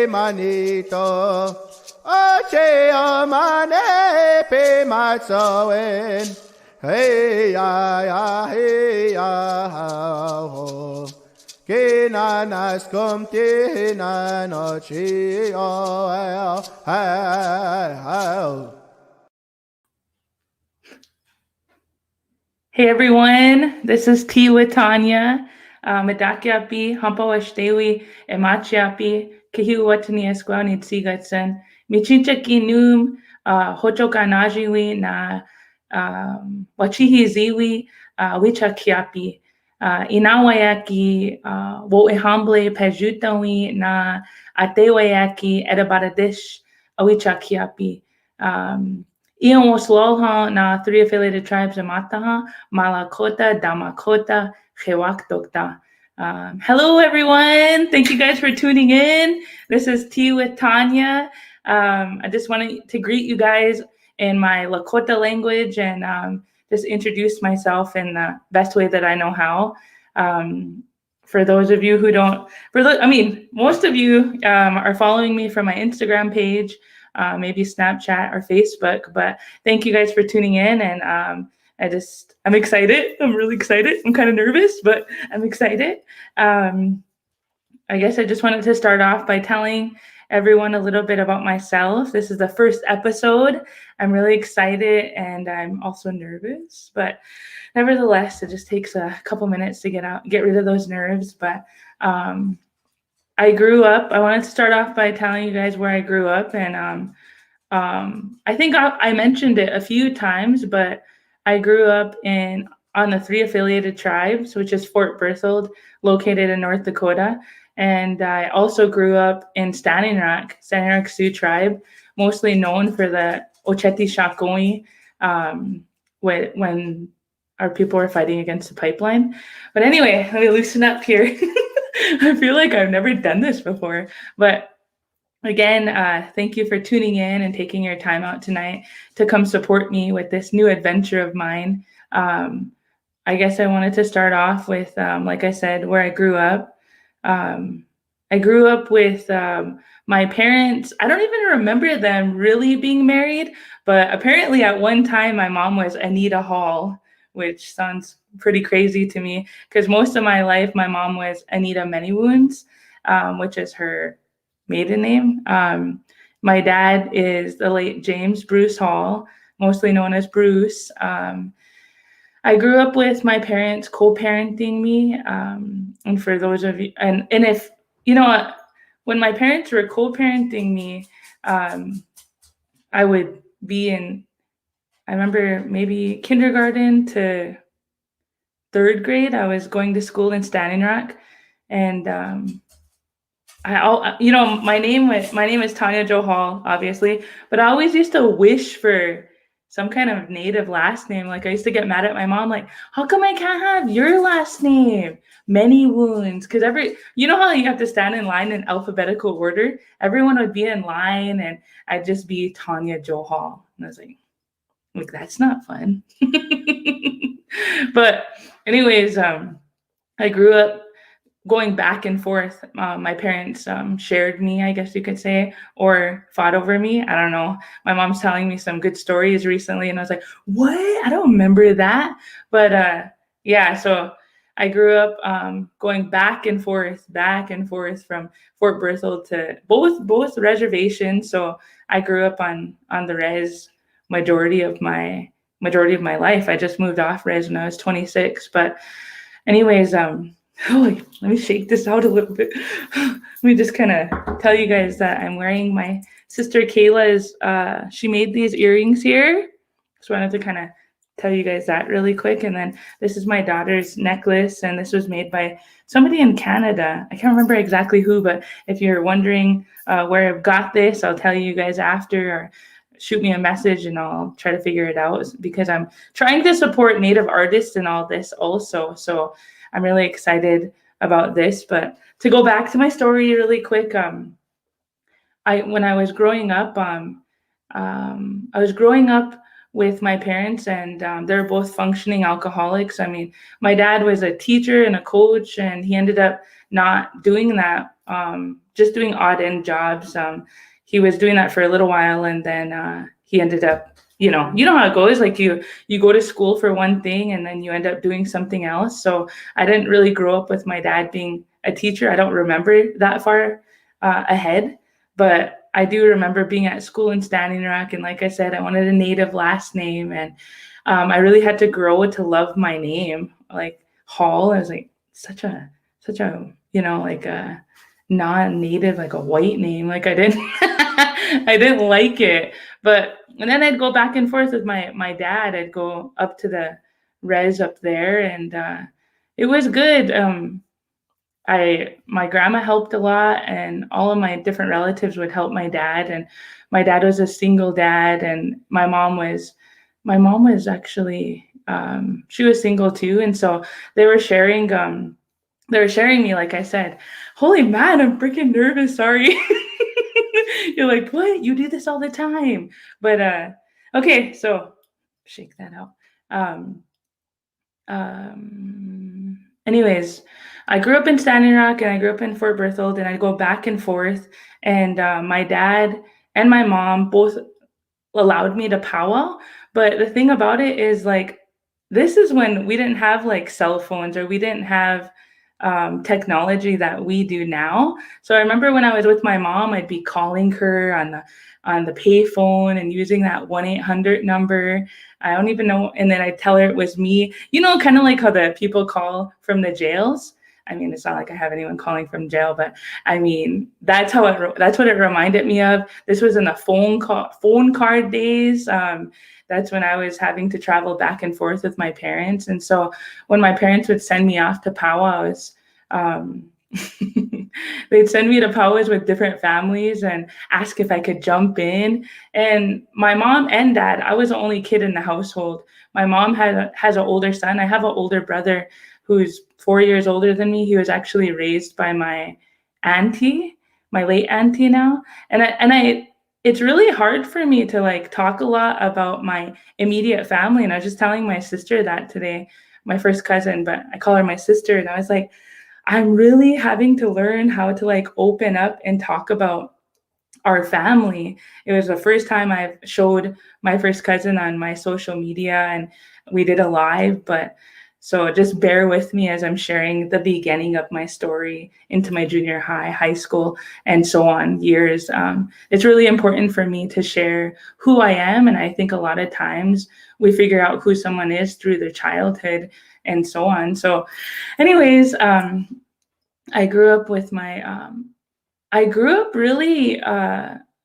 Manito, Oche Amane Pe Matsoen, Hey ya, hey ya, ho, Kinanas Comte Nanochi, oh, Hey everyone, this is Tea with Tonya. Medakyapi, Hampawashtewi, Emachiapi, Kihiwatani Esquani Tsigatsan, Michinchaki Num, Hotokanajiwi na Wachihi Ziwi, Wichakiapi, Inawayaki, Woehamble Pejutawi na Atewayaki, Edabaradish, Awichakiapi. Ian Woslolha na 3 affiliated tribes in Mataha, Malakota, Damakota, Chewakdokta. Hello, everyone. Thank you guys for tuning in. This is Tea with Tonya. I just wanted to greet you guys in my Lakota language and just introduce myself in the best way that I know how. For those of you who don't, most of you are following me from my Instagram page, maybe Snapchat or Facebook, but thank you guys for tuning in. And I'm excited. I'm really excited. I'm kind of nervous, but I'm excited. I guess I just wanted to start off by telling everyone a little bit about myself. This is the first episode. I'm really excited and I'm also nervous, but nevertheless, it just takes a couple minutes to get rid of those nerves. But I grew up. I wanted to start off by telling you guys where I grew up, and I think I mentioned it a few times, but I grew up on the 3 affiliated tribes, which is Fort Berthold, located in North Dakota, and I also grew up in Standing Rock Sioux tribe, mostly known for the Ocheti Shakoi, when our people were fighting against the pipeline. But anyway, let me loosen up here. I feel like I've never done this before, but again, thank you for tuning in and taking your time out tonight to come support me with this new adventure of mine. I guess I wanted to start off with, like I said, where I grew up. I grew up with my parents. I don't even remember them really being married, but apparently at one time my mom was Anita Hall, which sounds pretty crazy to me because most of my life my mom was Anita Manywounds, which is her maiden name. My dad is the late James Bruce Hall, mostly known as Bruce. I grew up with my parents co-parenting me, and for those of you, and if you know, when my parents were co-parenting me, I would be in, I remember maybe kindergarten to 3rd grade. I was going to school in Standing Rock, and my name is Tonia Jo Hall, obviously, but I always used to wish for some kind of native last name. Like I used to get mad at my mom, like, how come I can't have your last name? Manywounds, because you know how you have to stand in line in alphabetical order? Everyone would be in line and I'd just be Tonia Jo Hall. And I was like, that's not fun. But anyways, I grew up going back and forth. My parents shared me, I guess you could say, or fought over me. I don't know. My mom's telling me some good stories recently, and I was like, what? I don't remember that. But yeah, so I grew up going back and forth from Fort Berthold to both reservations. So I grew up on the res majority of my life. I just moved off res when I was 26. But anyways, let me shake this out a little bit. Let me just kind of tell you guys that I'm wearing my sister Kayla's, she made these earrings here. So I wanted to kind of tell you guys that really quick. And then this is my daughter's necklace, and this was made by somebody in Canada. I can't remember exactly who, but if you're wondering where I've got this, I'll tell you guys after, or shoot me a message and I'll try to figure it out, because I'm trying to support Native artists in all this also. So I'm really excited about this. But to go back to my story really quick, when I was growing up, I was growing up with my parents, and they're both functioning alcoholics. I mean, my dad was a teacher and a coach, and he ended up not doing that, just doing odd end jobs. He was doing that for a little while, and then he ended up, you know how it goes. Like you go to school for one thing, and then you end up doing something else. So I didn't really grow up with my dad being a teacher. I don't remember that far ahead, but I do remember being at school in Standing Rock, and like I said, I wanted a Native last name, and I really had to grow to love my name, like Hall. I was like such a like a non-Native, like a white name. Like I didn't I didn't like it. But and then I'd go back and forth with my dad. I'd go up to the res up there, and it was good. My grandma helped a lot, and all of my different relatives would help my dad. And my dad was a single dad, and my mom was actually she was single too. And so they were sharing me, like I said. Holy man, I'm freaking nervous. Sorry. You're like, what? You do this all the time. But okay, so shake that out. Anyways, I grew up in Standing Rock, and I grew up in Fort Berthold, and I go back and forth. And my dad and my mom both allowed me to powwow. But the thing about it is, like, this is when we didn't have like cell phones, or we didn't have technology that we do now. So I remember when I was with my mom, I'd be calling her on the pay phone and using that 1-800 number. I don't even know. And then I'd tell her it was me, kind of like how the people call from the jails. I mean, it's not like I have anyone calling from jail, but I mean, that's what it reminded me of. This was in the phone card days. That's when I was having to travel back and forth with my parents. And so when my parents would send me off to powwows, they'd send me to powwows with different families and ask if I could jump in. And my mom and dad, I was the only kid in the household. My mom has an older son. I have an older brother who's 4 years older than me. He was actually raised by my auntie, my late auntie now. And it's really hard for me to like talk a lot about my immediate family. And I was just telling my sister that today, my first cousin, but I call her my sister. And I was like, I'm really having to learn how to like open up and talk about our family. It was the first time I've showed my first cousin on my social media, and we did a live. But so just bear with me as I'm sharing the beginning of my story into my junior high school, and so on years. It's really important for me to share who I am. And I think a lot of times we figure out who someone is through their childhood and so on. So anyways, I grew up really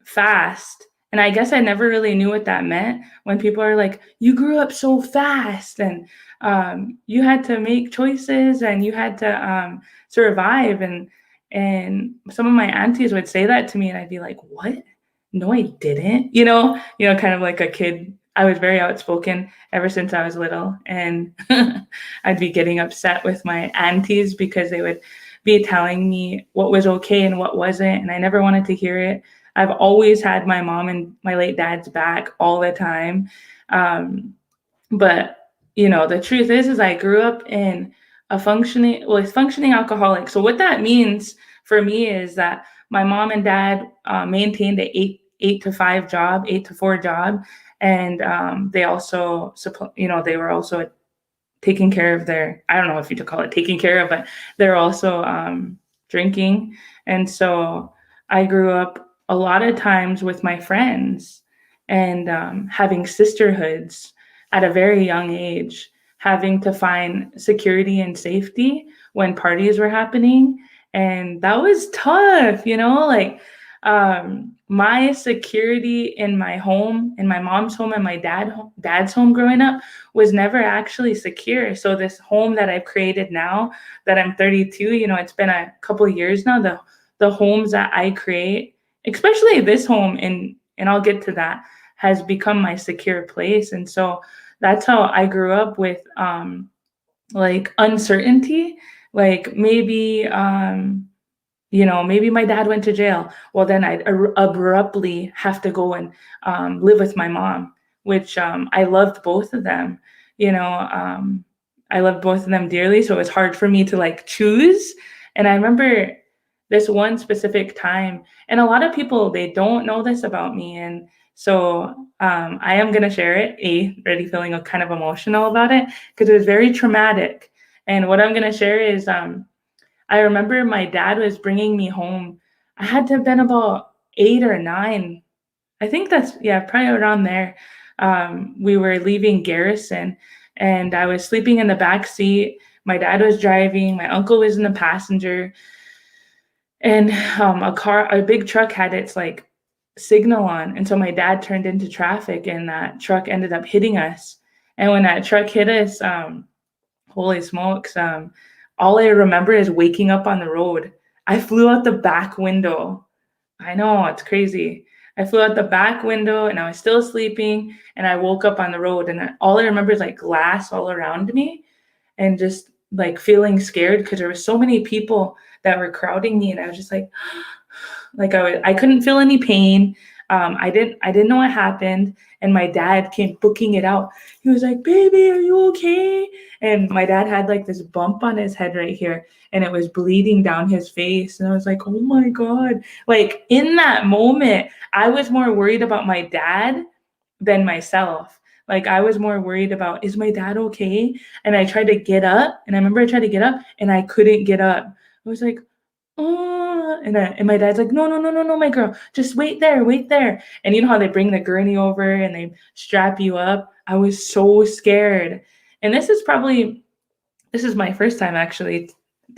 fast. And I guess I never really knew what that meant when people are like, you grew up so fast, and you had to make choices, and you had to survive. And some of my aunties would say that to me, and I'd be like, what? No, I didn't. Kind of like a kid. I was very outspoken ever since I was little. And I'd be getting upset with my aunties because they would be telling me what was okay and what wasn't. And I never wanted to hear it. I've always had my mom and my late dad's back all the time. But, the truth is I grew up in a functioning alcoholic. So what that means for me is that my mom and dad maintained an 8 to 5 job, 8 to 4 job. And they also, they were also taking care of I don't know if you could call it taking care of, but they're also drinking. And so I grew up a lot of times with my friends, and having sisterhoods at a very young age, having to find security and safety when parties were happening. And that was tough, my security in my home, in my mom's home and my dad's home growing up was never actually secure. So this home that I've created now that I'm 32, it's been a couple of years now, the homes that I create, especially this home, and I'll get to that, has become my secure place. And so that's how I grew up with like uncertainty, like maybe maybe my dad went to jail. Well, then I'd abruptly have to go and live with my mom, which I loved both of them. I loved both of them dearly, so it was hard for me to like choose. And I remember this one specific time, and a lot of people, they don't know this about me, and so I am gonna share it. Already feeling kind of emotional about it because it was very traumatic. And what I'm gonna share is I remember my dad was bringing me home. I had to have been about 8 or 9. I think that's, yeah, probably around there. We were leaving Garrison, and I was sleeping in the back seat. My dad was driving. My uncle was in the passenger, and a big truck had its like signal on, and so my dad turned into traffic, and that truck ended up hitting us. And when that truck hit us, holy smokes. All I remember is waking up on the road. I flew out the back window. I know, it's crazy. I flew out the back window and I was still sleeping, and I woke up on the road, and all I remember is like glass all around me, and just like feeling scared because there were so many people that were crowding me, and I was just like I couldn't feel any pain. I didn't know what happened, and my dad came booking it out. He was like, "Baby, are you okay?" And my dad had like this bump on his head right here, and it was bleeding down his face. And I was like, "Oh my God!" Like in that moment, I was more worried about my dad than myself. Like I was more worried about, is my dad okay? And I tried to get up, and I remember I tried to get up, and I couldn't get up. I was like, oh, and my dad's like, no, no, no, no, no, my girl, just wait there, wait there. And you know how they bring the gurney over and they strap you up? I was so scared. And this is my first time actually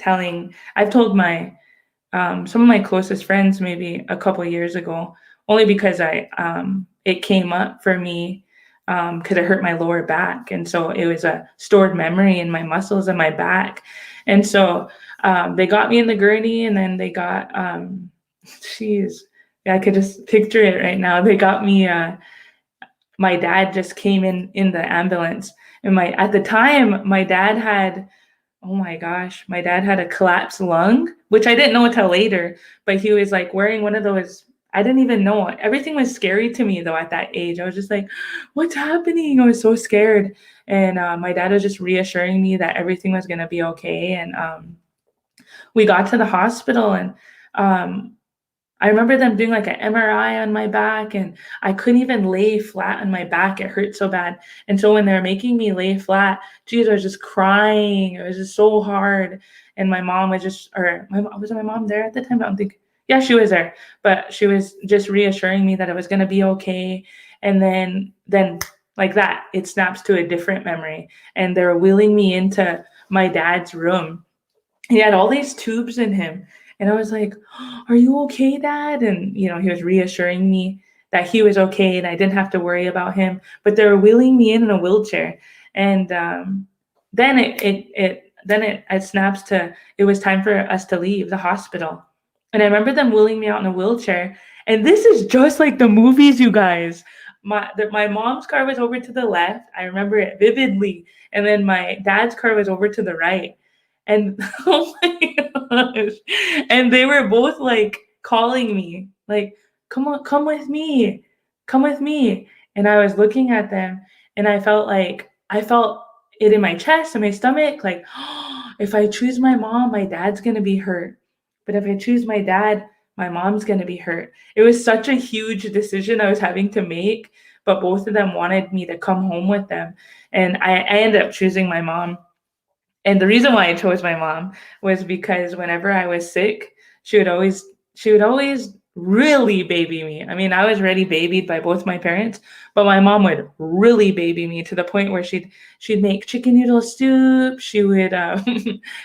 I've told some of my closest friends maybe a couple of years ago, only because it came up for me because I hurt my lower back, and so it was a stored memory in my muscles and my back, and so they got me in the gurney, and then they got jeez, yeah, I could just picture it right now. They got me. My dad just came in the ambulance, and my at the time my dad had, oh my gosh, my dad had a collapsed lung, which I didn't know until later, but he was like wearing one of those. I didn't even know. Everything was scary to me though at that age. I was just like, what's happening? I was so scared. And my dad was just reassuring me that everything was going to be okay. And we got to the hospital, and um, I remember them doing like an MRI on my back, and I couldn't even lay flat on my back. It hurt so bad. And so when they're making me lay flat, geez, I was just crying. It was just so hard. And my mom was was my mom there at the time? I don't think, yeah, she was there, but she was just reassuring me that it was going to be okay. And then like that, it snaps to a different memory. And they're wheeling me into my dad's room. He had all these tubes in him. And I was like, are you okay, Dad? And, he was reassuring me that he was okay and I didn't have to worry about him. But they were wheeling me in a wheelchair. And then it snaps to, it was time for us to leave the hospital. And I remember them wheeling me out in a wheelchair. And this is just like the movies, you guys. My mom's car was over to the left. I remember it vividly. And then my dad's car was over to the right. And oh my gosh. And they were both like calling me, like, come on, come with me. Come with me. And I was looking at them, and I felt it in my chest and my stomach, like, oh, if I choose my mom, my dad's gonna be hurt. But if I choose my dad, my mom's gonna be hurt. It was such a huge decision I was having to make, but both of them wanted me to come home with them. And I ended up choosing my mom. And the reason why I chose my mom was because whenever I was sick, she would always really baby me. I mean, I was already babied by both my parents, but my mom would really baby me to the point where she'd make chicken noodle soup. She would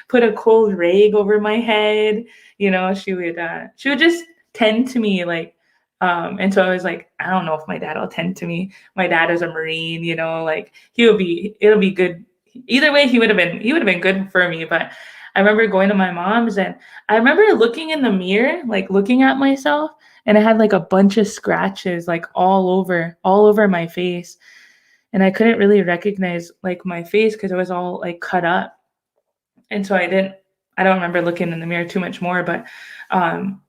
put a cold rag over my head. She would just tend to me like And so I was like, I don't know if my dad will tend to me. My dad is a Marine, like it'll be good. Either way, he would have been good for me. But I remember going to my mom's, and I remember looking in the mirror, like looking at myself, and I had like a bunch of scratches like all over my face. And I couldn't really recognize like my face because it was all like cut up. And so I don't remember looking in the mirror too much more, but um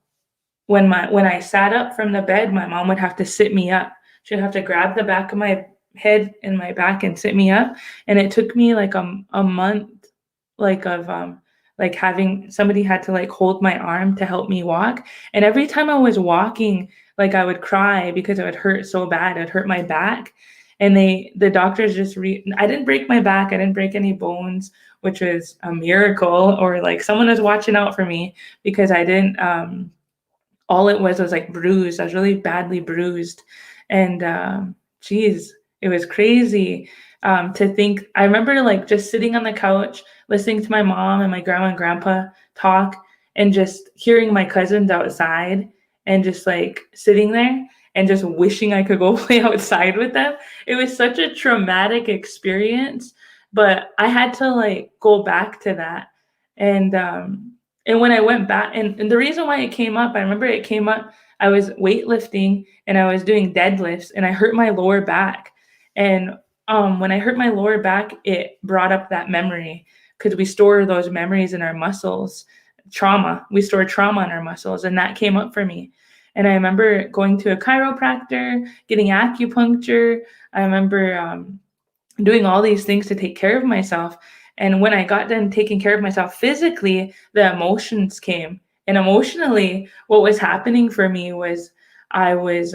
when I sat up from the bed, my mom would have to sit me up. She'd have to grab the back of my head and my back and sit me up. And it took me like a month, like of like having somebody had to like hold my arm to help me walk. And every time I was walking, like I would cry because it would hurt so bad. It hurt my back. And the doctors I didn't break my back. I didn't break any bones, which was a miracle, or like someone was watching out for me because I didn't all it was like bruised. I was really badly bruised. And geez, it was crazy to think. I remember like just sitting on the couch, listening to my mom and my grandma and grandpa talk, and just hearing my cousins outside, and just like sitting there and just wishing I could go play outside with them. It was such a traumatic experience, but I had to like go back to that. And and when I went back, and the reason why it came up, I remember it came up, I was weightlifting and I was doing deadlifts and I hurt my lower back. And when I hurt my lower back, it brought up that memory because we store those memories in our muscles, trauma. We store trauma in our muscles, and that came up for me. And I remember going to a chiropractor, getting acupuncture. I remember doing all these things to take care of myself. And when I got done taking care of myself physically, the emotions came. And emotionally, what was happening for me was I was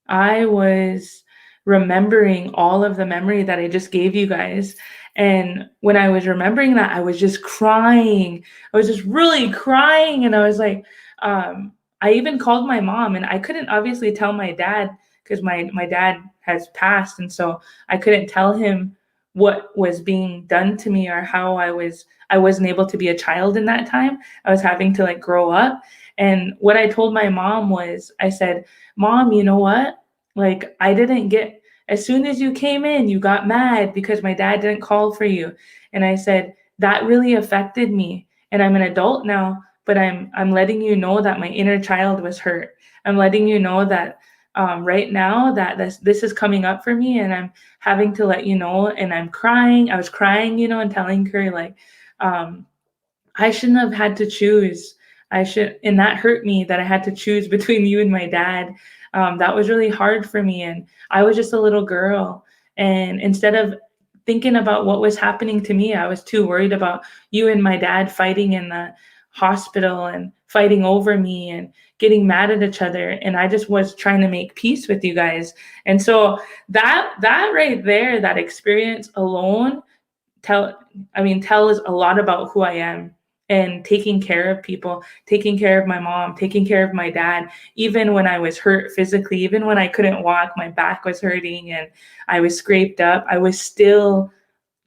I was remembering all of the memory that I just gave you guys. And when I was remembering that, I was just crying. I was just really crying. And I was like, I even called my mom, and I couldn't obviously tell my dad because my dad has passed. And so I couldn't tell him what was being done to me or how I wasn't able to be a child in that time. I was having to like grow up. And what I told my mom was, I said, Mom, you know what? Like, I didn't get, as soon as you came in, you got mad because my dad didn't call for you. And I said, that really affected me. And I'm an adult now, but I'm letting you know that my inner child was hurt. I'm letting you know that right now that this is coming up for me, and I'm having to let you know. And I'm crying. I was crying, and telling her like, I shouldn't have had to choose. And that hurt me that I had to choose between you and my dad. That was really hard for me. And I was just a little girl. And instead of thinking about what was happening to me, I was too worried about you and my dad fighting in the hospital and fighting over me and getting mad at each other. And I just was trying to make peace with you guys. And so that right there, that experience alone tells a lot about who I am, and taking care of people, taking care of my mom, taking care of my dad, even when I was hurt physically, even when I couldn't walk, my back was hurting and I was scraped up, I was still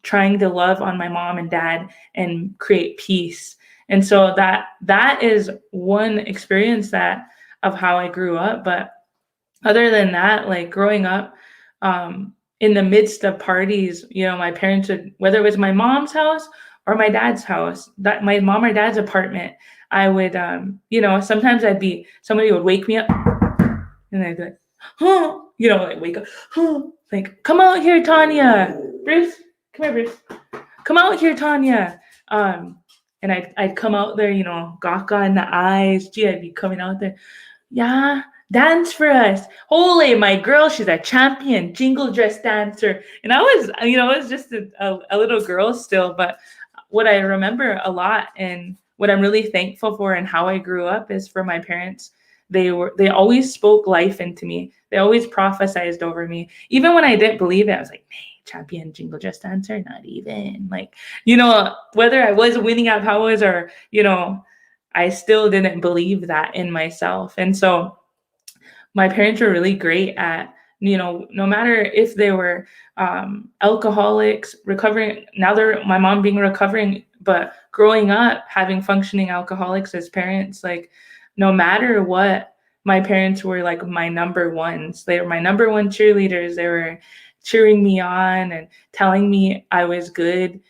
trying to love on my mom and dad and create peace. And so that is one experience of how I grew up. But other than that, like growing up, in the midst of parties, my parents would, whether it was my mom's house or my dad's house, that my mom or dad's apartment, I would, sometimes somebody would wake me up and I'd be like, huh, like wake up, huh, like, come out here, Tonia. Bruce, come here, Bruce. Come out here, Tonia. And I'd come out there, gaga in the eyes. Gee, I'd be coming out there. Yeah, dance for us. Holy, my girl, she's a champion jingle dress dancer. And I was just a little girl still, but what I remember a lot and what I'm really thankful for and how I grew up is for my parents. They always spoke life into me. They always prophesized over me. Even when I didn't believe it, I was like, man, champion jingle dress dancer, not even. Like, whether I was winning at powers or, I still didn't believe that in myself. And so my parents were really great at, no matter if they were alcoholics, recovering, my mom being recovering, but growing up having functioning alcoholics as parents, like no matter what, my parents were like my number ones. They were my number one cheerleaders. They were cheering me on and telling me I was good,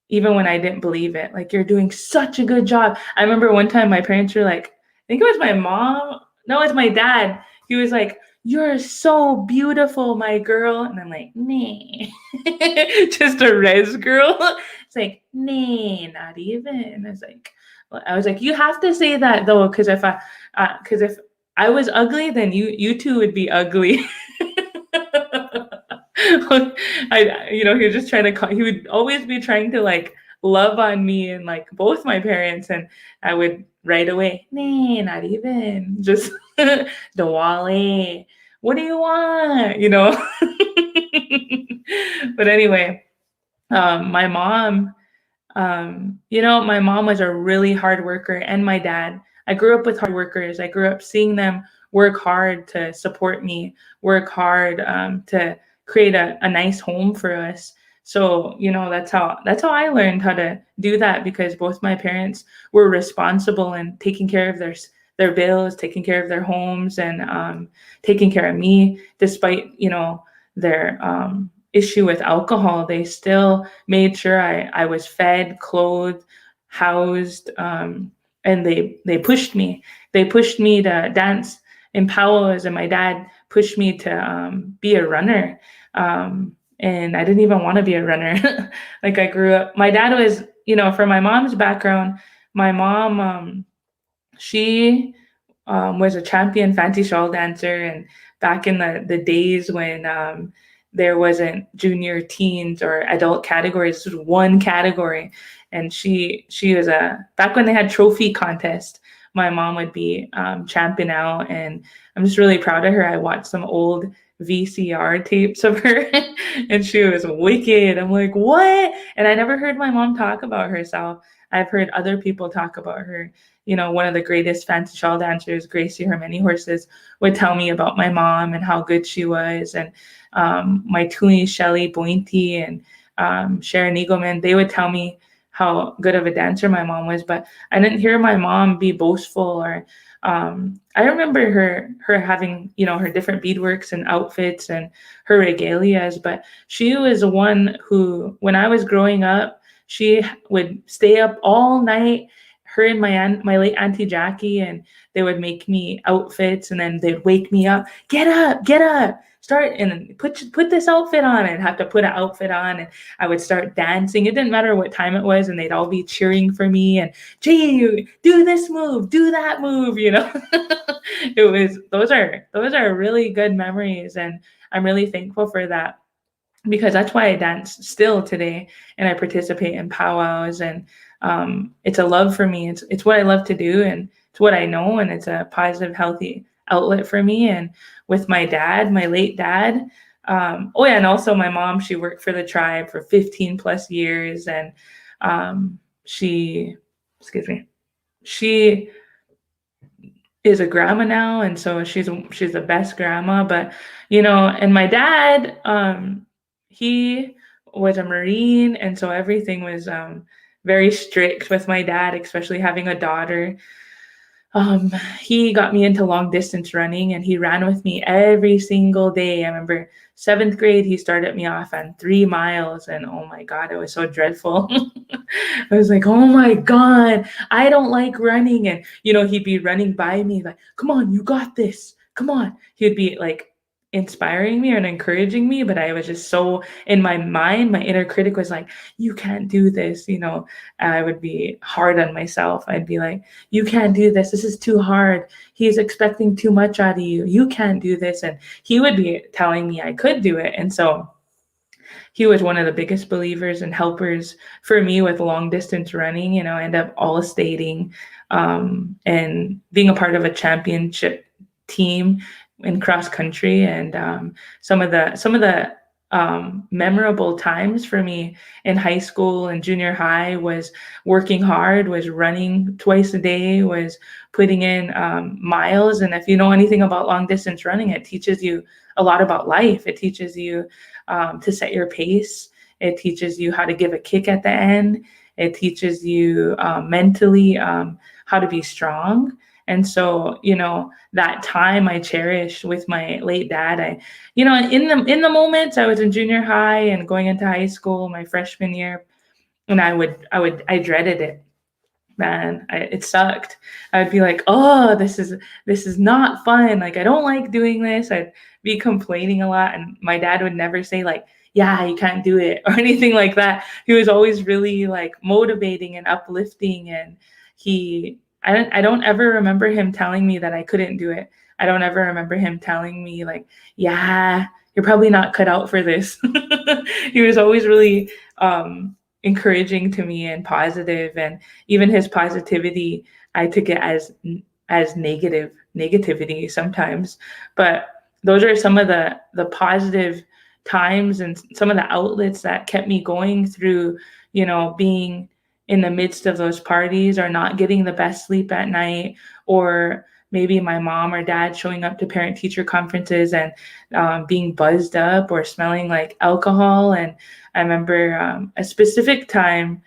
even when I didn't believe it. Like, you're doing such a good job. I remember one time my parents were like, I think it was my mom. No, it's my dad. He was like, "You're so beautiful, my girl." And I'm like, "Nah." Just a res girl. It's like, "Nah, not even." I was like, "You have to say that though, because if I was ugly, then you two would be ugly." He was just trying to he would always be trying to like love on me and like both my parents, and I would right away, "Nah, not even." Just Dawale, what do you want? But anyway, my mom, my mom was a really hard worker, and my dad. I grew up with hard workers. I grew up seeing them work hard to support me, work hard to create a nice home for us. So, that's how I learned how to do that, because both my parents were responsible in taking care of their bills, taking care of their homes, and taking care of me, despite their issue with alcohol. They still made sure I was fed, clothed, housed, and they pushed me. They pushed me to dance in powwows, and my dad pushed me to be a runner. And I didn't even want to be a runner. Like, I grew up. My dad was, from my mom's background. My mom, she was a champion fancy shawl dancer, and back in the days when there wasn't junior teens or adult categories, this was one category. And she was back when they had trophy contest, my mom would be champion out, and I'm just really proud of her. I watched some old VCR tapes of her and she was wicked. I'm like, what? And I never heard my mom talk about herself. I've heard other people talk about her. One of the greatest fancy shawl dancers, Gracie Her Many Horses, would tell me about my mom and how good she was. And my Tui, Shelley Bointy, and Sharon Eagleman, they would tell me how good of a dancer my mom was. But I didn't hear my mom be boastful or I remember her having, her different beadworks and outfits and her regalias, but she was one who, when I was growing up, she would stay up all night, her and my late Auntie Jackie, and they would make me outfits, and then they'd wake me up, get up, start, and put this outfit on, and have to put an outfit on, and I would start dancing. It didn't matter what time it was, and they'd all be cheering for me, and gee, do this move, do that move, those are really good memories, and I'm really thankful for that, because that's why I dance still today, and I participate in powwows, and it's a love for me. It's what I love to do, and it's what I know, and it's a positive, healthy outlet for me. And with my dad, my late dad, oh yeah, and also my mom, she worked for the tribe for 15 plus years, and she is a grandma now, and so she's the best grandma. But and my dad, he was a Marine, and so everything was very strict with my dad, especially having a daughter. He got me into long distance running, and he ran with me every single day. I remember 7th grade, he started me off on 3 miles, and oh my God, it was so dreadful. I was like, oh my God, I don't like running. And, he'd be running by me like, come on, you got this. Come on. He'd be like inspiring me and encouraging me, but I was just so in my mind, my inner critic was like, you can't do this. I would be hard on myself. I'd be like, you can't do this. This is too hard. He's expecting too much out of you. You can't do this. And he would be telling me I could do it. And so he was one of the biggest believers and helpers for me with long distance running. I ended up all stating and being a part of a championship team in cross country. And some of the memorable times for me in high school and junior high was working hard, was running twice a day, was putting in miles. And if you know anything about long distance running, it teaches you a lot about life. It teaches you to set your pace. It teaches you how to give a kick at the end. It teaches you mentally how to be strong. And so, that time I cherished with my late dad. In the moments I was in junior high and going into high school, my freshman year, and I dreaded it, man. It sucked. I'd be like, oh, this is not fun. Like, I don't like doing this. I'd be complaining a lot, and my dad would never say like, yeah, you can't do it or anything like that. He was always really like motivating and uplifting, and I don't ever remember him telling me that I couldn't do it. I don't ever remember him telling me like, yeah, you're probably not cut out for this. He was always really encouraging to me and positive, and even his positivity, I took it as negativity sometimes. But those are some of the positive times and some of the outlets that kept me going through, being in the midst of those parties, or not getting the best sleep at night, or maybe my mom or dad showing up to parent teacher conferences and being buzzed up or smelling like alcohol. And I remember a specific time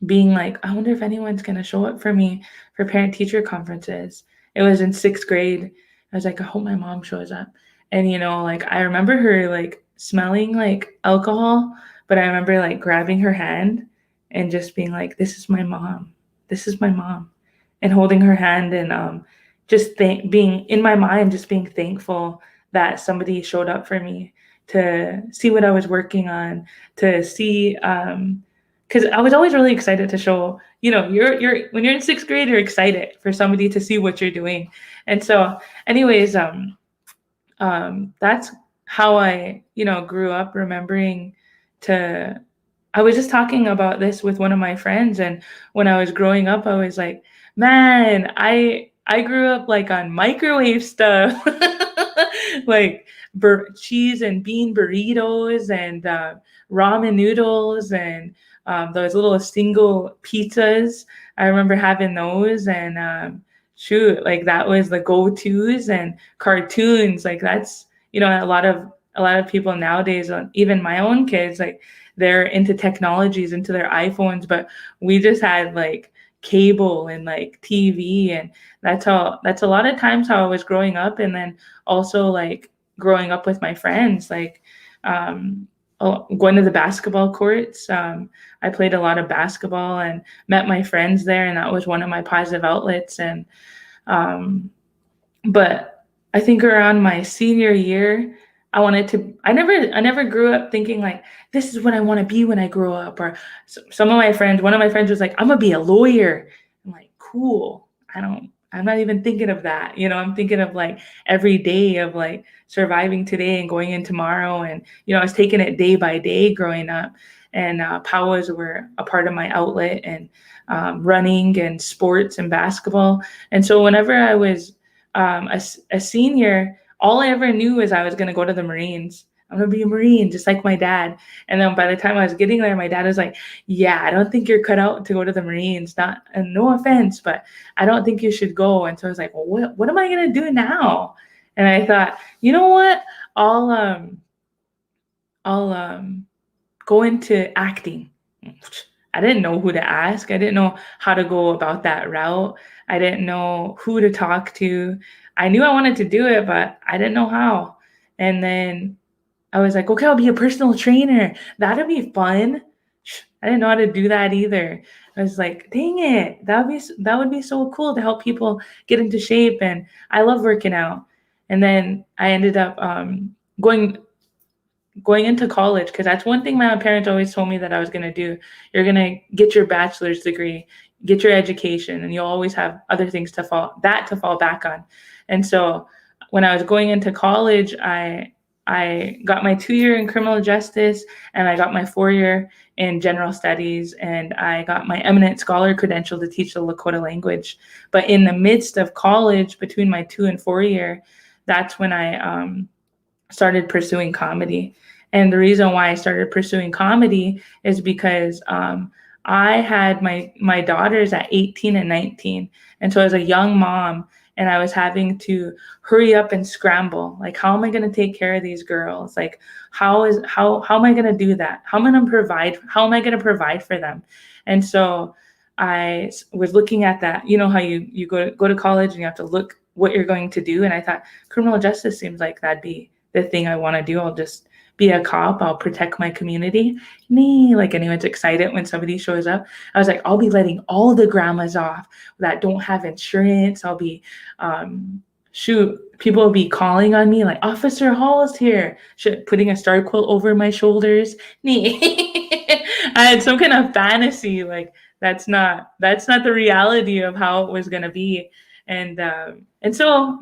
being like, I wonder if anyone's going to show up for me for parent teacher conferences. It was in 6th grade. I was like, I hope my mom shows up. And, like, I remember her like smelling like alcohol, but I remember like grabbing her hand and just being like, this is my mom. This is my mom. And holding her hand, and just being in my mind, just being thankful that somebody showed up for me to see what I was working on, to see, because I was always really excited to show, you're when you're in 6th grade, you're excited for somebody to see what you're doing. And so anyways, that's how I, grew up remembering to, I was just talking about this with one of my friends. And when I was growing up, I was like, man, I grew up like on microwave stuff, like cheese and bean burritos and ramen noodles and those little single pizzas. I remember having those, and shoot, like that was the go-tos. And cartoons, like that's, a lot of people nowadays, even my own kids, like they're into technologies, into their iPhones, but we just had like cable and like TV, and that's a lot of times how I was growing up. And then also like growing up with my friends, like going to the basketball courts. I played a lot of basketball and met my friends there, and that was one of my positive outlets. And but I think around my senior year, I never grew up thinking like, this is what I want to be when I grow up. Or one of my friends was like, I'm gonna be a lawyer. I'm like, cool. I'm not even thinking of that. I'm thinking of like every day of like surviving today and going in tomorrow. And, I was taking it day by day growing up, and powwows were a part of my outlet, and running and sports and basketball. And so whenever I was a senior, all I ever knew is I was going to go to the Marines. I'm going to be a Marine, just like my dad. And then by the time I was getting there, my dad was like, yeah, I don't think you're cut out to go to the Marines. And no offense, but I don't think you should go. And so I was like, well, what am I going to do now? And I thought, you know what? I'll go into acting. I didn't know who to ask. I didn't know how to go about that route. I didn't know who to talk to. I knew I wanted to do it, but I didn't know how. And then I was like, okay, I'll be a personal trainer. That'd be fun. I didn't know how to do that either. I was like, dang it, that would be so cool to help people get into shape. And I love working out. And then I ended up going into college, because that's one thing my parents always told me that I was going to do. You're going to get your bachelor's degree, get your education, and you'll always have other things to fall back on. And so when I was going into college, I got my 2-year in criminal justice, and I got my 4-year in general studies, and I got my eminent scholar credential to teach the Lakota language. But in the midst of college, between my 2 and 4 year, that's when I started pursuing comedy. And the reason why I started pursuing comedy is because I had my daughters at 18 and 19. And so as a young mom, and I was having to hurry up and scramble. Like, how am I going to take care of these girls? Like, how am I going to do that? How am I going to provide for them? And so I was looking at that, you know how you go to college and you have to look what you're going to do, and I thought criminal justice seems like that'd be the thing I want to do. I'll just be a cop. I'll protect my community. Nee, like anyone's excited when somebody shows up. I was like, I'll be letting all the grandmas off that don't have insurance. I'll be shoot, people will be calling on me like Officer Hall's here, putting a star quilt over my shoulders. Nee. I had some kind of fantasy like that's not the reality of how it was gonna be, and so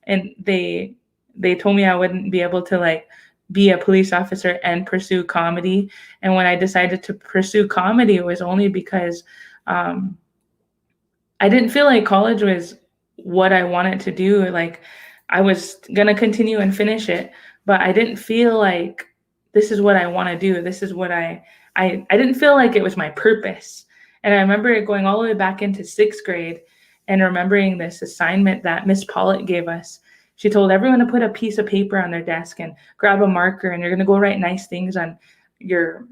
and they told me I wouldn't be able to like be a police officer and pursue comedy. And when I decided to pursue comedy, it was only because um, I didn't feel like college was what I wanted to do. Like I was gonna continue and finish it, but I didn't feel like this is what I want to do. This is what I didn't feel like it was my purpose. And I remember going all the way back into sixth grade and remembering this assignment that Miss Pollitt gave us. She told everyone to put a piece of paper on their desk and grab a marker, and you're gonna go write nice things on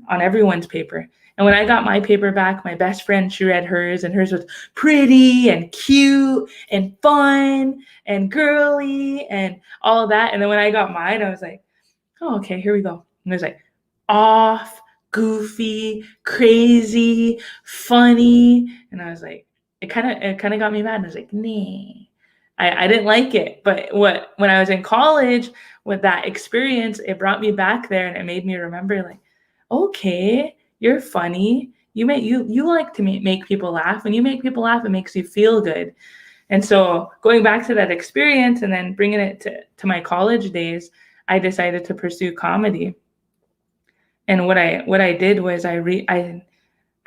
everyone's paper. And when I got my paper back, my best friend, she read hers, and hers was pretty and cute and fun and girly and all of that. And then when I got mine, I was like, oh, okay, here we go. And it was like off, goofy, crazy, funny. And I was like, it kind of got me mad. And I was like, nah. I didn't like it. But when I was in college with that experience, it brought me back there and it made me remember like, okay, you're funny. You like to make people laugh. When you make people laugh, it makes you feel good. And so going back to that experience and then bringing it to my college days, I decided to pursue comedy. And what I did was I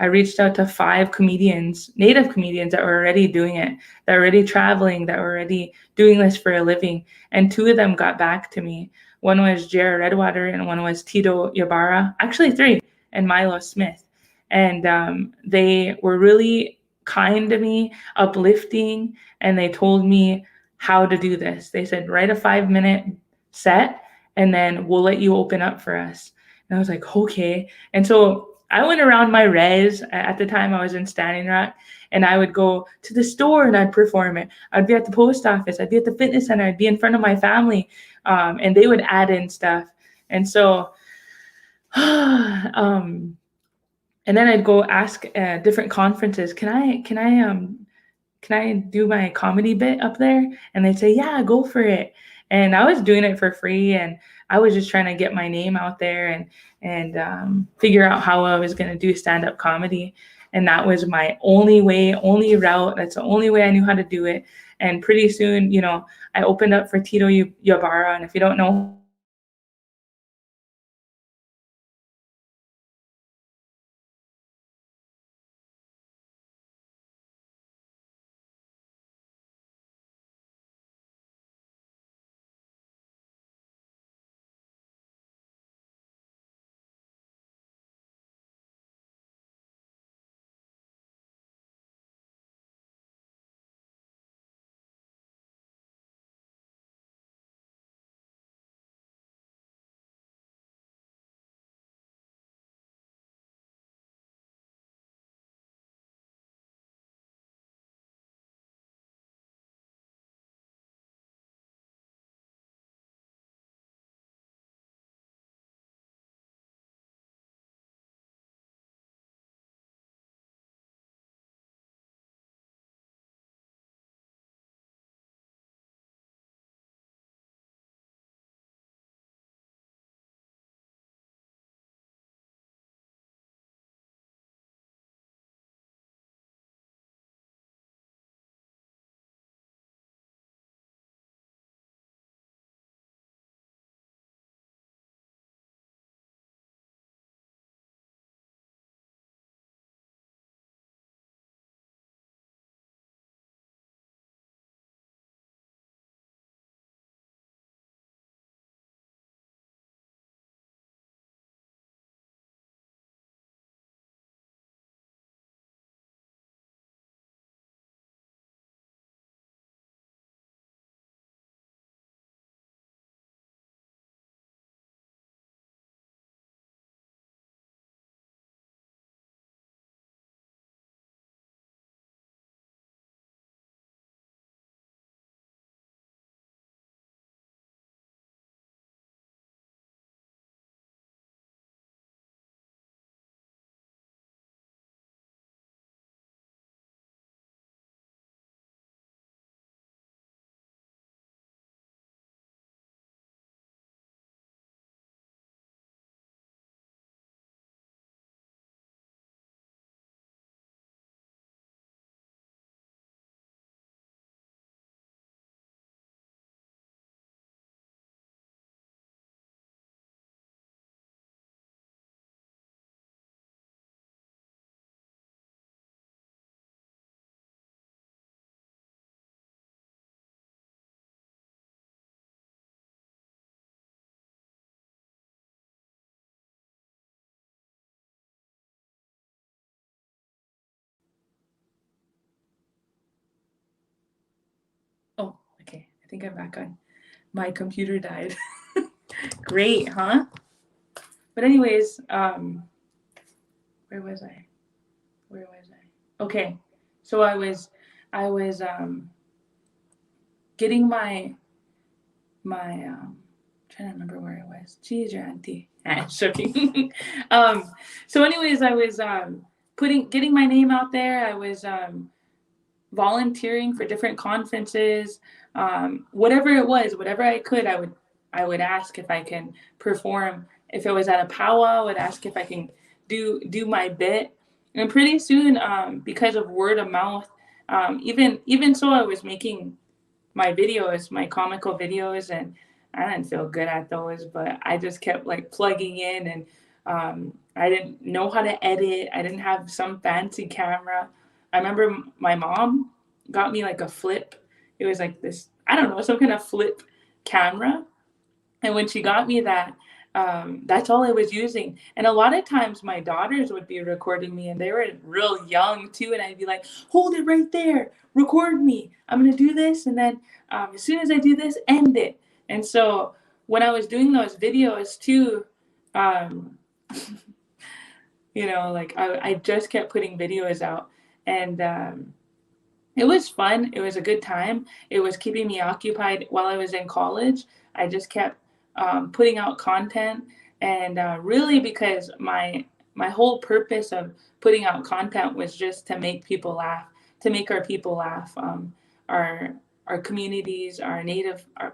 reached out to 5 comedians, native comedians that were already doing it, that were already traveling, that were already doing this for a living. And 2 of them got back to me. One was Jared Redwater and one was Tito Yabara, actually 3, and Milo Smith. And they were really kind to me, uplifting, and they told me how to do this. They said, write a 5-minute set, and then we'll let you open up for us. And I was like, okay. And so I went around my res. At the time I was in Standing Rock, and I would go to the store and I'd perform it. I'd be at the post office, I'd be at the fitness center, I'd be in front of my family, and they would add in stuff. And so and then I'd go ask different conferences, can I do my comedy bit up there? And they'd say, yeah, go for it. And I was doing it for free, and I was just trying to get my name out there and figure out how I was going to do stand-up comedy. And that was my only way, only route. That's the only way I knew how to do it. And pretty soon, I opened up for Tito Yabara. And if you don't know I think I'm back on. My computer died. Great, huh? But anyways, where was I? Okay, so I was getting my trying to remember where I was. Geez, your auntie. Joking. So anyways, I was getting my name out there. I was volunteering for different conferences, whatever it was, whatever I could, I would ask if I can perform. If it was at a powwow, I would ask if I can do my bit. And pretty soon, because of word of mouth, even so, I was making my videos, my comical videos, and I didn't feel good at those, but I just kept like plugging in, and I didn't know how to edit. I didn't have some fancy camera. I remember my mom got me like a flip. It was like this, I don't know, some kind of flip camera. And when she got me that, that's all I was using. And a lot of times my daughters would be recording me, and they were real young too. And I'd be like, hold it right there, record me. I'm going to do this. And then as soon as I do this, end it. And so when I was doing those videos too, um, like I just kept putting videos out. And it was fun. It was a good time. It was keeping me occupied while I was in college. I just kept putting out content, and really because my whole purpose of putting out content was just to make people laugh, to make our people laugh, our our communities, our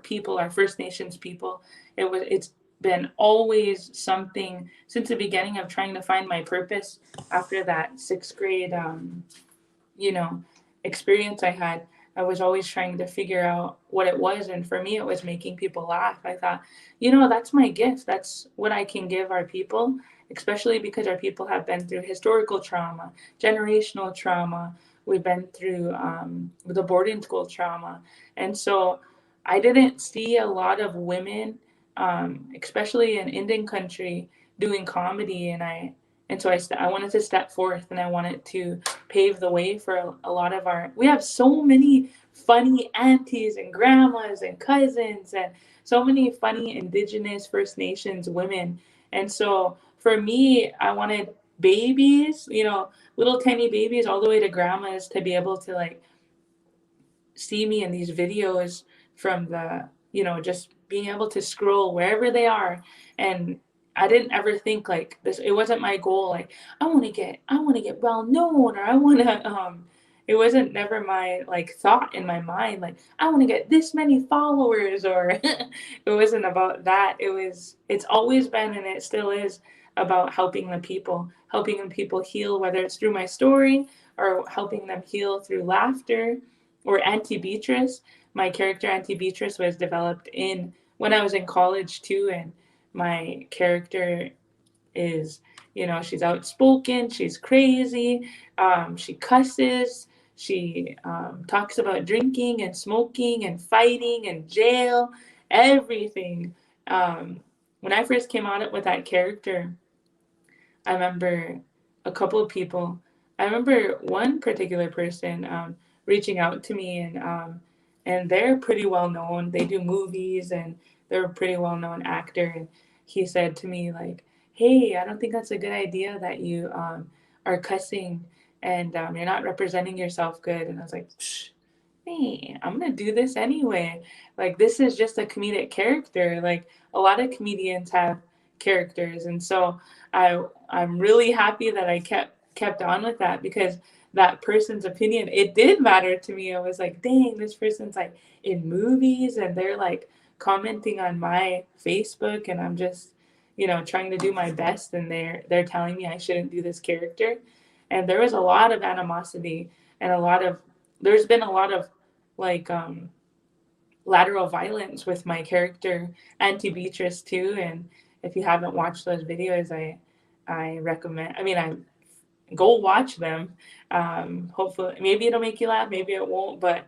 people, our First Nations people. It's been always something since the beginning of trying to find my purpose after that sixth grade you know, experience I had. I was always trying to figure out what it was. And for me, it was making people laugh. I thought, that's my gift. That's what I can give our people, especially because our people have been through historical trauma, generational trauma. We've been through the boarding school trauma. And so I didn't see a lot of women, especially in Indian country, doing comedy. And so I wanted to step forth, and I wanted to pave the way for a lot of we have so many funny aunties and grandmas and cousins, and so many funny Indigenous First Nations women. And so for me, I wanted babies, little tiny babies, all the way to grandmas, to be able to like see me in these videos from just being able to scroll wherever they are. And I didn't ever think like this. It wasn't my goal. Like I want to get well known, or I want to, it wasn't never my like thought in my mind. Like I want to get this many followers, or it wasn't about that. It's always been, and it still is, about helping the people heal, whether it's through my story or helping them heal through laughter. Or Auntie Beatrice. My character Auntie Beatrice was developed in when I was in college too, and my character is, she's outspoken, she's crazy, she cusses, she talks about drinking and smoking and fighting and jail, everything. Um, when I first came out with that character, I remember a couple of people. I remember one particular person reaching out to me, and they're pretty well known. They do movies, and they're a pretty well known actor. And he said to me like, "Hey, I don't think that's a good idea that you are cussing, and you're not representing yourself good." And I was like, "Psh, hey, I'm gonna do this anyway. Like this is just a comedic character. Like a lot of comedians have characters." And so I'm really happy that I kept on with that, because that person's opinion, it did matter to me. I was like, dang, this person's like in movies, and they're like commenting on my Facebook, and I'm just, trying to do my best, and they're telling me I shouldn't do this character. And there was a lot of animosity, and there's been a lot of like lateral violence with my character Auntie Beatrice too. And if you haven't watched those videos, I recommend. I mean, I go watch them. Hopefully, maybe it'll make you laugh, maybe it won't. But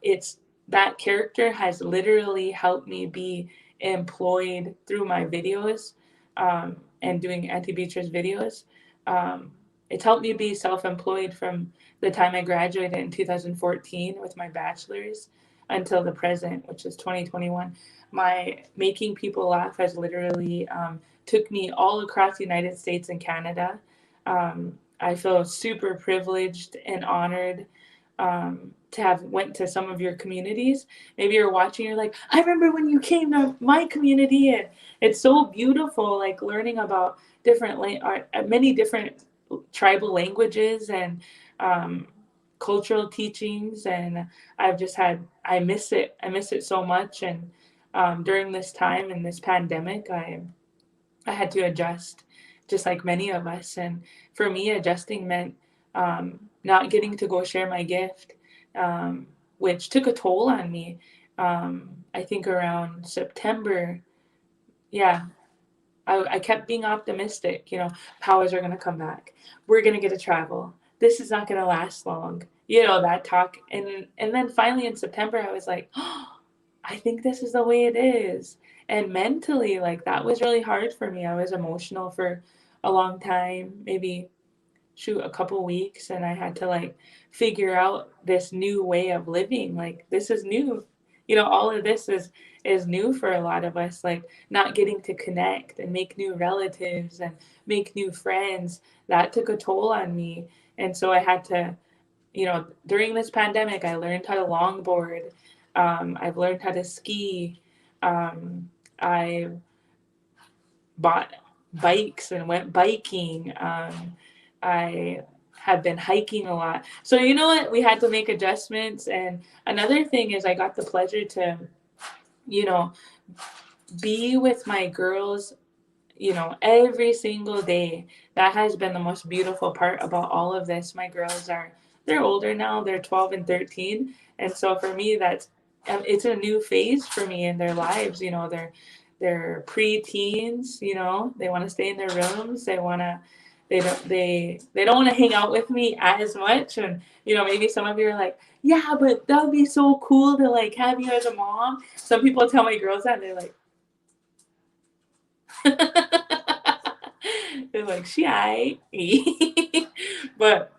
it's that character has literally helped me be employed through my videos, and doing Auntie Beatrice videos. Um, it's helped me be self-employed from the time I graduated in 2014 with my bachelor's. until the present, which is 2021. My making people laugh has literally took me all across the United States and Canada. I feel super privileged and honored to have went to some of your communities. Maybe you're watching, you're like, I remember when you came to my community, and it's so beautiful, like learning about many different tribal languages and um, cultural teachings. And I miss it. I miss it so much. And during this time in this pandemic, I had to adjust, just like many of us. And for me, adjusting meant not getting to go share my gift, which took a toll on me. I think around September, yeah, I kept being optimistic. Powers are going to come back. We're going to get to travel. This is not going to last long. That talk. And then finally in September, I was like, oh, I think this is the way it is. And mentally, like, that was really hard for me. I was emotional for a long time, maybe a couple weeks, and I had to like figure out this new way of living. Like, this is new. All of this is new for a lot of us, like not getting to connect and make new relatives and make new friends. That took a toll on me. And so I had to, during this pandemic, I learned how to longboard. I've learned how to ski. I bought bikes and went biking. I have been hiking a lot. So you know what? We had to make adjustments. And another thing is I got the pleasure to, be with my girls, every single day. That has been the most beautiful part about all of this. My girls they're older now. They're 12 and 13. And so for me, it's a new phase for me in their lives. They're pre-teens, they want to stay in their rooms. They don't want to hang out with me as much. And maybe some of you are like, yeah, but that would be so cool to like have you as a mom. Some people tell my girls that, and they're like, they're like, she aight. But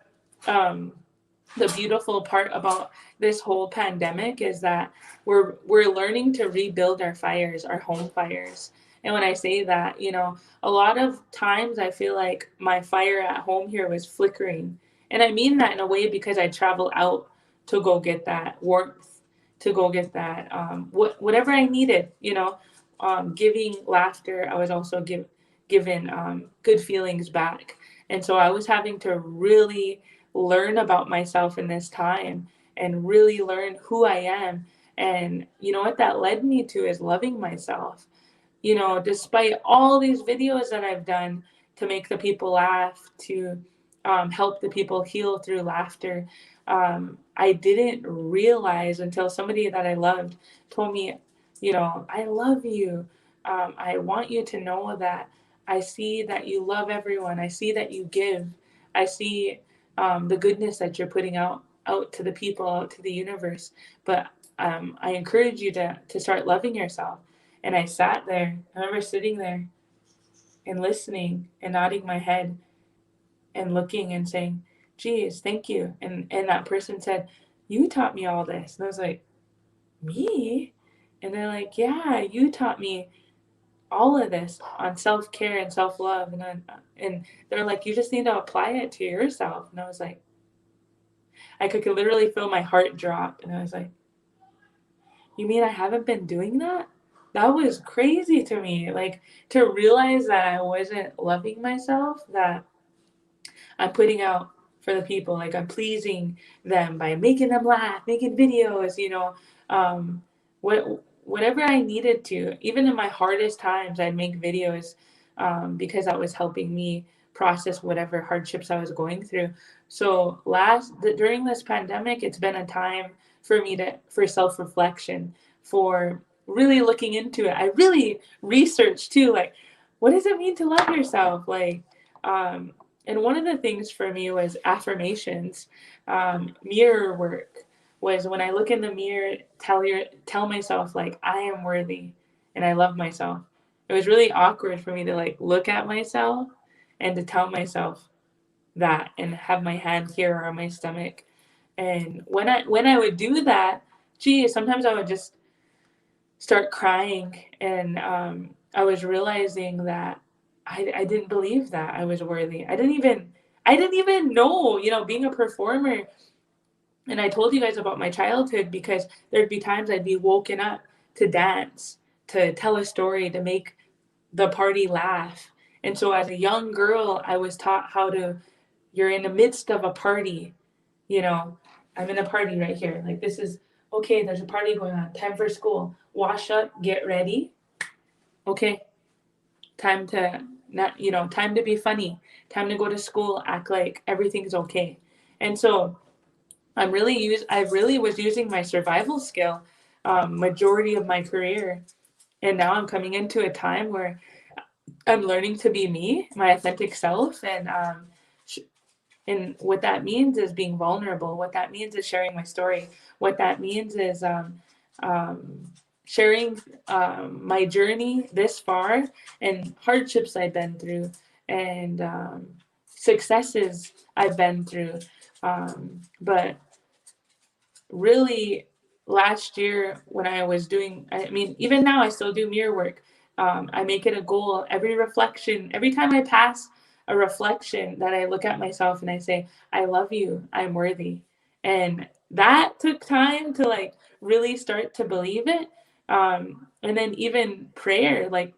the beautiful part about this whole pandemic is that we're learning to rebuild our fires, our home fires. And when I say that, a lot of times I feel like my fire at home here was flickering. And I mean that in a way because I travel out to go get that warmth, to go get that whatever I needed, giving laughter. I was also given good feelings back. And so I was having to really learn about myself in this time and really learn who I am. And what that led me to is loving myself. Despite all these videos that I've done to make the people laugh, to help the people heal through laughter, I didn't realize until somebody that I loved told me, I love you. I want you to know that I see that you love everyone. I see that you give. I see the goodness that you're putting out to the people, out to the universe. But I encourage you to start loving yourself. And I sat there. I remember sitting there and listening and nodding my head and looking and saying, geez, thank you. And that person said, you taught me all this. And I was like, me? And they're like, yeah, you taught me all of this on self-care and self-love. And they're like, you just need to apply it to yourself. And I was like, I could literally feel my heart drop. And I was like, you mean I haven't been doing that? That was crazy to me. Like, to realize that I wasn't loving myself, that I'm putting out for the people, like I'm pleasing them by making them laugh, making videos, whatever I needed to. Even in my hardest times, I'd make videos because that was helping me process whatever hardships I was going through. So during this pandemic, it's been a time for me for self-reflection, for really looking into it. I really researched too, like, what does it mean to love yourself? Like, and one of the things for me was affirmations, mirror work. Was when I look in the mirror, tell myself like I am worthy and I love myself. It was really awkward for me to like look at myself and to tell myself that and have my hand here or on my stomach. And when I would do that, sometimes I would just start crying, and I was realizing that I didn't believe that I was worthy. I didn't even know, being a performer. And I told you guys about my childhood because there'd be times I'd be woken up to dance, to tell a story, to make the party laugh. And so as a young girl, I was taught how to, you're in the midst of a party, you know, I'm in a party right here. Like, this is okay, there's a party going on, time for school. Wash up, get ready. Okay, time to not, time to be funny, time to go to school, act like everything's okay. And so I really was using my survival skill majority of my career. And now I'm coming into a time where I'm learning to be me, my authentic self, and what that means is being vulnerable. What that means is sharing my story. What that means is um, sharing my journey this far and hardships I've been through and successes I've been through. But really, last year when I was doing, I mean, even now I still do mirror work. I make it a goal every time I pass a reflection, that I look at myself and I say, I love you, I'm worthy. And that took time to like really start to believe it. And then even prayer, like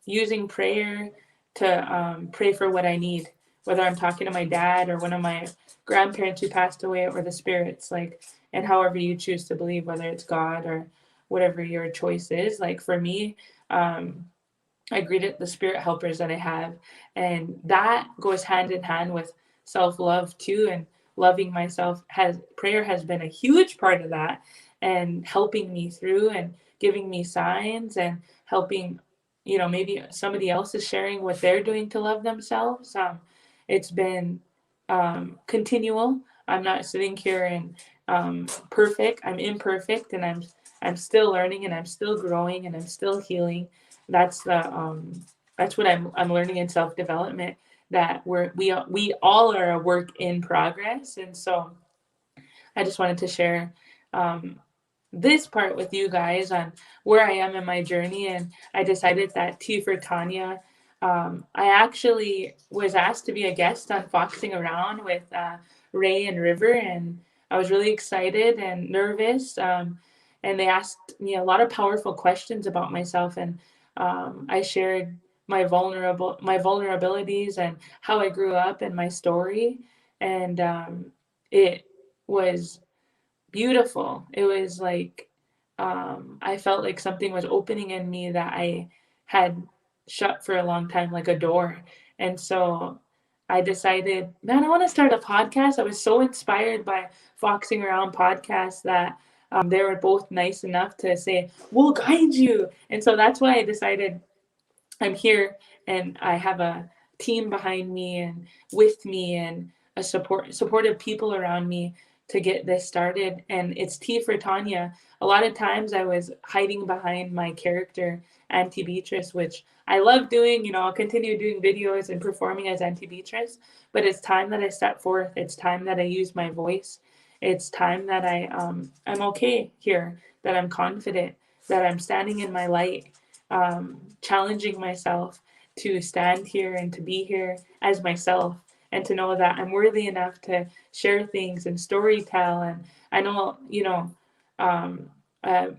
using prayer to pray for what I need, whether I'm talking to my dad or one of my grandparents who passed away, or the spirits, like, and however you choose to believe, whether it's God or whatever your choice is. Like for me, um, I greeted the spirit helpers that I have, and that goes hand in hand with self love too. And loving myself, has prayer has been a huge part of that, and helping me through and giving me signs and helping, maybe somebody else is sharing what they're doing to love themselves. It's been continual. I'm not sitting here and perfect. I'm imperfect, and I'm still learning, and I'm still growing, and I'm still healing. That's the that's what I'm learning in self development. That we all are a work in progress, and so I just wanted to share um, this part with you guys on where I am in my journey. And I decided that T for Tanya. I actually was asked to be a guest on Foxing Around with Ray and River, and I was really excited and nervous. And they asked me a lot of powerful questions about myself, and I shared my vulnerabilities and how I grew up and my story, and it was beautiful. It was like I felt like something was opening in me that I had shut for a long time, like a door. And so I decided, man, I want to start a podcast. I was so inspired by Foxing Around podcast that they were both nice enough to say, we'll guide you. And so that's why I decided I'm here, and I have a team behind me and with me, and a supportive people around me to get this started. And it's T for Tanya. A lot of times I was hiding behind my character, Auntie Beatrice, which I love doing. I'll continue doing videos and performing as Auntie Beatrice, but it's time that I step forth. It's time that I use my voice. It's time that I'm okay here, that I'm confident, that I'm standing in my light, challenging myself to stand here and to be here as myself, and to know that I'm worthy enough to share things and story tell. And I know, a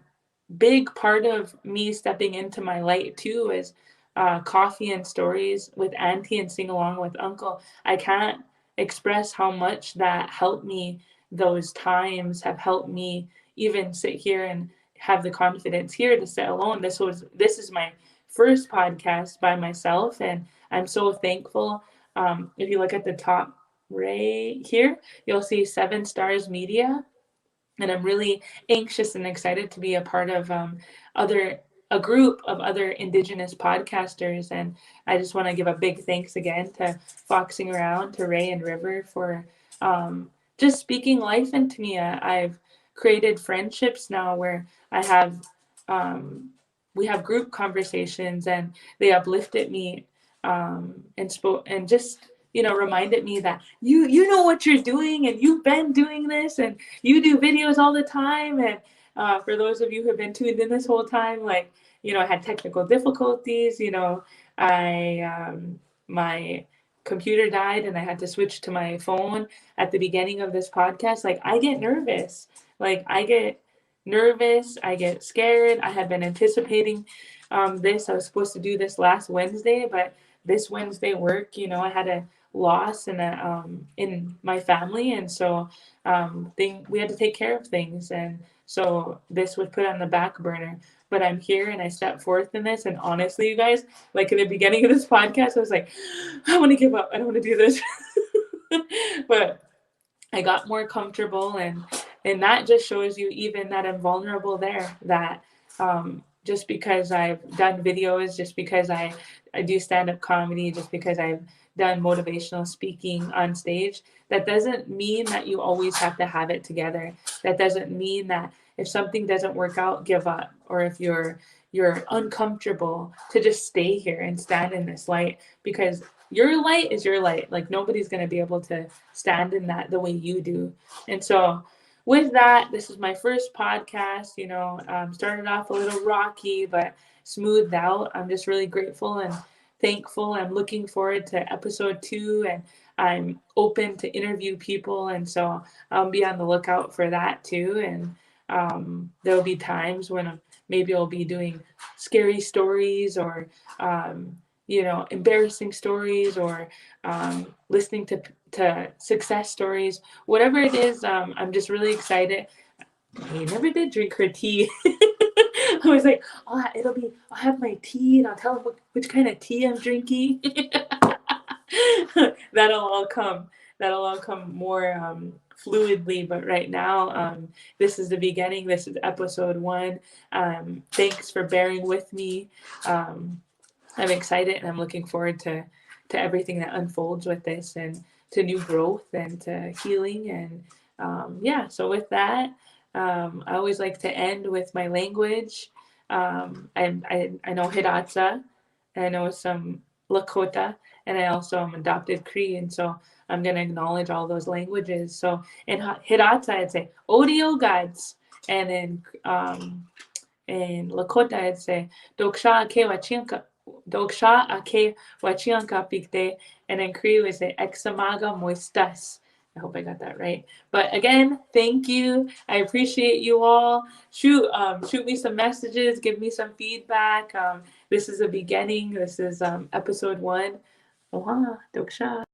big part of me stepping into my light too is coffee and stories with Auntie and sing along with Uncle. I can't express how much that helped me. Those times have helped me even sit here and have the confidence here to sit alone. This is my first podcast by myself, and I'm so thankful. If you look at the top right here, you'll see 7 Stars Media, and I'm really anxious and excited to be a part of other a group of other Indigenous podcasters. And I just want to give a big thanks again to Foxing Around, to Ray and River for just speaking life into me. I've created friendships now where I have we have group conversations, and they uplifted me and spoke and just reminded me that you know what you're doing, and you've been doing this, and you do videos all the time, and For those of you who have been tuned in this whole time, like, I had technical difficulties. My computer died and I had to switch to my phone at the beginning of this podcast. Like, I get nervous. I get scared. I had been anticipating this. I was supposed to do this last Wednesday, but this Wednesday work, I had a loss in my family, and so we had to take care of things, and so this was put on the back burner. But I'm here and I stepped forth in this, and honestly, you guys, like in the beginning of this podcast, I was like, I want to give up. I don't want to do this. But I got more comfortable, and that just shows you even that I'm vulnerable there. That just because I've done videos, just because I do stand up comedy, just because I've done motivational speaking on stage, that doesn't mean that you always have to have it together. That doesn't mean that if something doesn't work out, give up, or if you're uncomfortable, to just stay here and stand in this light, because your light is your light. Like, nobody's going to be able to stand in that the way you do. And so with that, this is my first podcast. Started off a little rocky, but smoothed out. I'm just really grateful and thankful. I'm looking forward to episode 2, and I'm open to interview people, and so I'll be on the lookout for that too. And there'll be times when maybe I'll be doing scary stories, or embarrassing stories, or listening to success stories, whatever it is. I'm just really excited. I never did drink her tea. I was like, I'll have my tea and I'll tell them which kind of tea I'm drinking. That'll all come. More fluidly. But right now, this is the beginning. This is episode 1. Thanks for bearing with me. I'm excited and I'm looking forward to everything that unfolds with this, and to new growth and to healing. And so with that, I always like to end with my language. I know Hidatsa, and I know some Lakota, and I also am adopted Cree, and so I'm going to acknowledge all those languages. So in Hidatsa, I'd say Odio gods, and in Lakota, I'd say Doksha ake wachianka pikte, and in Cree, we say Examaga moistas. I hope I got that right. But again, thank you. I appreciate you all. Shoot me some messages. Give me some feedback. This is a beginning. This is episode 1. Doksha.